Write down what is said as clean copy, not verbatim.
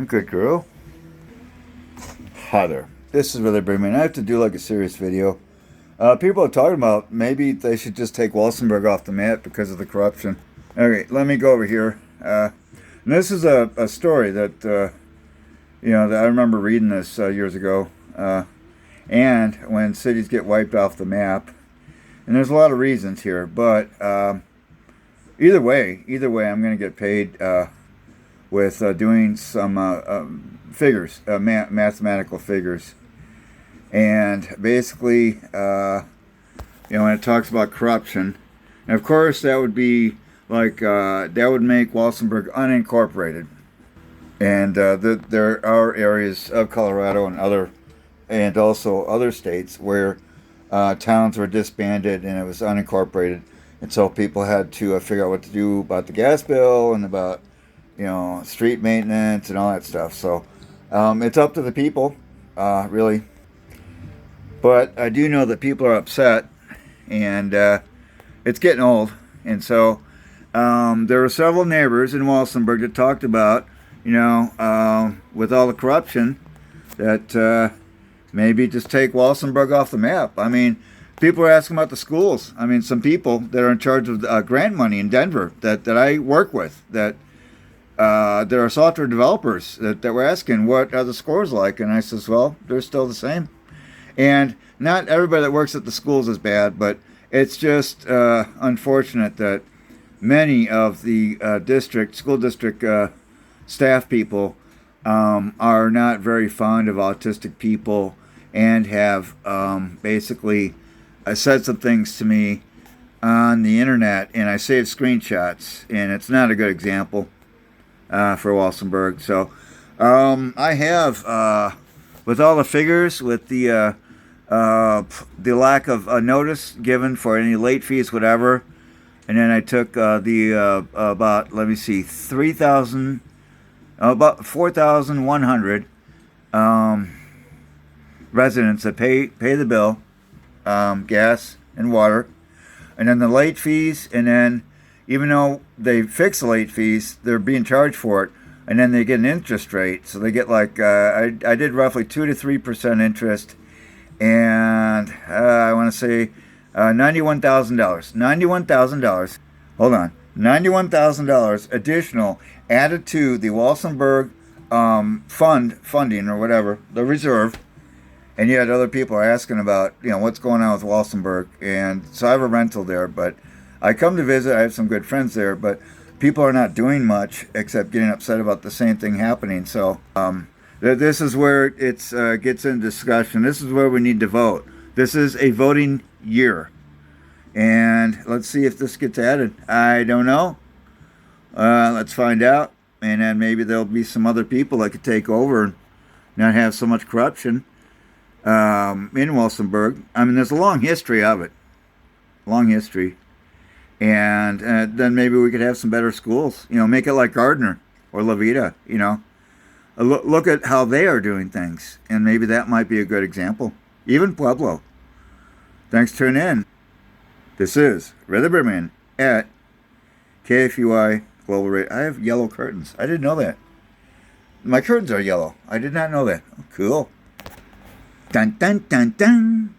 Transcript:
Good girl. Hi there. This is really brilliant. I have to do like a serious video. People are talking about maybe they should just take Walsenburg off the map because of the corruption. Okay, let me go over here. And this is a story that, that I remember reading this years ago. And when cities get wiped off the map, and there's a lot of reasons here, but either way, I'm going to get paid with doing some figures, mathematical figures. And basically, when it talks about corruption, and of course that would be like, that would make Walsenburg unincorporated. And there are areas of Colorado and also other states where towns were disbanded and it was unincorporated. And so people had to figure out what to do about the gas bill and about, street maintenance and all that stuff. So it's up to the people, really. But I do know that people are upset, and it's getting old. And so there were several neighbors in Walsenburg that talked about, with all the corruption, that maybe just take Walsenburg off the map. I mean, people are asking about the schools. I mean, some people that are in charge of grant money in Denver that I work with, that there are software developers that were asking, what are the scores like? And I says, well, they're still the same. And not everybody that works at the schools is bad, but it's just unfortunate that many of the school district staff people are not very fond of autistic people and have basically said some things to me on the internet, and I saved screenshots, and it's not a good example for Walsenburg. So I have, with all the figures, with the lack of notice given for any late fees, whatever, and then I took about, let me see, about 4,100 residents that pay the bill, gas and water, and then the late fees, and then even though they fix the late fees, they're being charged for it, and then they get an interest rate. So they get like, I did roughly 2 to 3% interest, and I want to say $91,000. $91,000. Hold on. $91,000 additional added to the Walsenburg funding or whatever, the reserve. And yet other people are asking about, what's going on with Walsenburg. And so I have a rental there, but I come to visit. I have some good friends there, but people are not doing much except getting upset about the same thing happening. So this is where it gets into discussion. This is where we need to vote. This is a voting year. And let's see if this gets added. I don't know. Let's find out. And then maybe there'll be some other people that could take over and not have so much corruption in Walsenburg. I mean, there's a long history of it. Long history. And then maybe we could have some better schools. Make it like Gardner or La Vida, Look at how they are doing things. And maybe that might be a good example. Even Pueblo. Thanks for tuning in. This is Red Berman at KFUI Global Radio. I have yellow curtains. I didn't know that. My curtains are yellow. I did not know that. Oh, cool. Dun, dun, dun, dun.